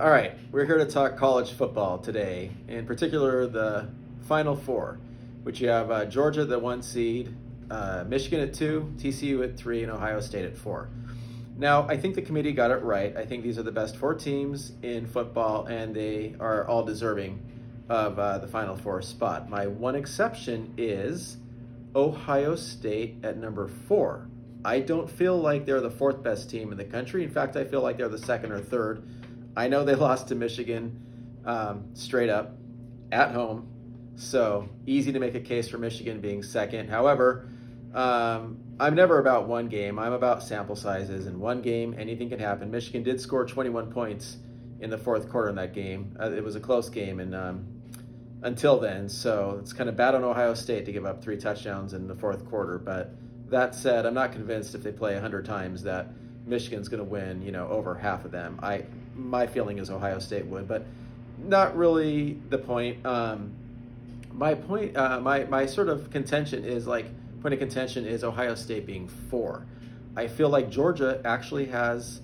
All right, we're here to talk college football today, in particular the Final Four, which you have Georgia, the 1 seed, Michigan at 2, TCU at 3, and Ohio State at 4. Now, I think the committee got it right. I think these are the best 4 teams in football, and they are all deserving of the Final Four spot. My one exception is Ohio State at number 4. I don't feel like they're the 4th best team in the country. In fact, I feel like they're the 2nd or 3rd. I know they lost to Michigan straight up at home, so easy to make a case for Michigan being 2nd. However, I'm never about one game. I'm about sample sizes. In one game, anything can happen. Michigan did score 21 points in the 4th quarter in that game. It was a close game and until then, so it's kind of bad on Ohio State to give up 3 touchdowns in the 4th quarter. But that said, I'm not convinced if they play 100 times that Michigan's going to win, over half of them. My feeling is Ohio State would, but not really the point. My point, my sort of contention is point of contention is Ohio State being 4. I feel like Georgia actually has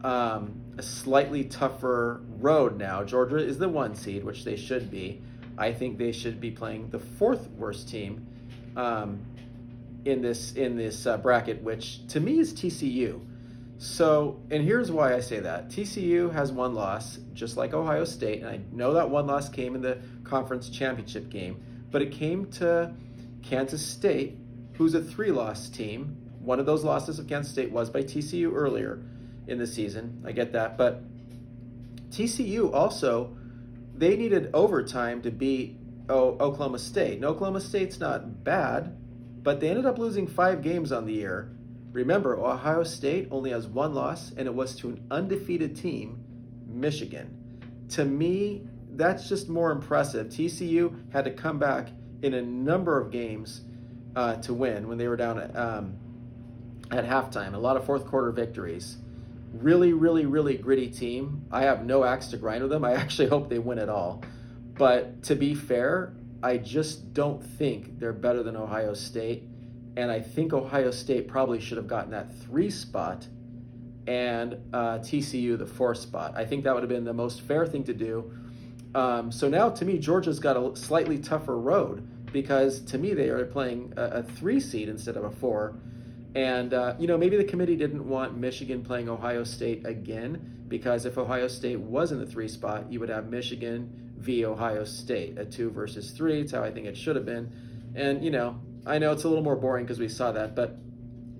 a slightly tougher road now. Georgia is the 1 seed, which they should be. I think they should be playing the 4th worst team in this bracket, which to me is TCU. So, and here's why I say that. TCU has 1 loss, just like Ohio State, and I know that 1 loss came in the conference championship game, but it came to Kansas State, who's a 3-loss team. One of those losses of Kansas State was by TCU earlier in the season. I get that, but TCU also, they needed overtime to beat Oklahoma State. And Oklahoma State's not bad, but they ended up losing 5 games on the year. Remember, Ohio State only has 1 loss, and it was to an undefeated team, Michigan. To me, that's just more impressive. TCU had to come back in a number of games to win when they were down at halftime. A lot of 4th quarter victories. Really, really, really gritty team. I have no axe to grind with them. I actually hope they win it all. But to be fair, I just don't think they're better than Ohio State. And I think Ohio State probably should have gotten that 3 spot and TCU the 4 spot. I think that would have been the most fair thing to do. So now, to me, Georgia's got a slightly tougher road because, to me, they are playing a 3 seed instead of a 4. And, maybe the committee didn't want Michigan playing Ohio State again because if Ohio State was in the 3 spot, you would have Michigan v. Ohio State, a 2 versus 3. It's how I think it should have been. And, I know it's a little more boring because we saw that, but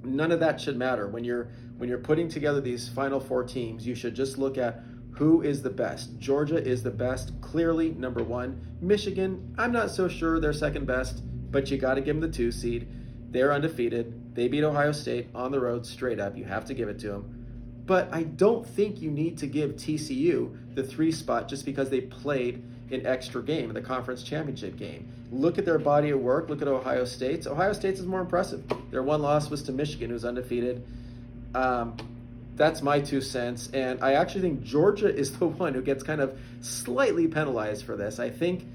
none of that should matter. When you're putting together these Final Four teams, you should just look at who is the best. Georgia is the best, clearly number 1. Michigan, I'm not so sure they're 2nd best, but you got to give them the 2 seed. They're undefeated. They beat Ohio State on the road straight up. You have to give it to them. But I don't think you need to give TCU the 3 spot just because they played an extra game in the conference championship game. Look at their body of work. Look at Ohio State's. Ohio State's is more impressive. Their 1 loss was to Michigan, who's undefeated. That's my 2 cents. And I actually think Georgia is the one who gets kind of slightly penalized for this. I think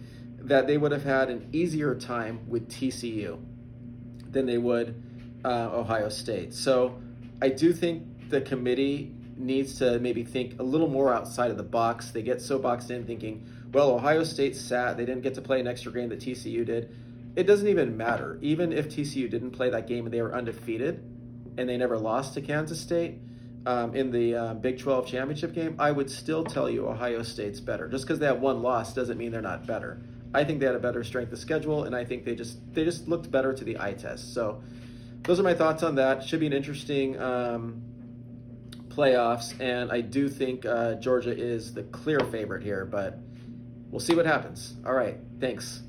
that they would have had an easier time with TCU than they would Ohio State. So I do think the committee needs to maybe think a little more outside of the box. They get so boxed in thinking, well, Ohio State sat. They didn't get to play an extra game that TCU did. It doesn't even matter. Even if TCU didn't play that game and they were undefeated and they never lost to Kansas State in the Big 12 championship game, I would still tell you Ohio State's better. Just because they have 1 loss doesn't mean they're not better. I think they had a better strength of schedule, and I think they just looked better to the eye test. So those are my thoughts on that. Should be an interesting playoffs, and I do think Georgia is the clear favorite here, but we'll see what happens. All right, thanks.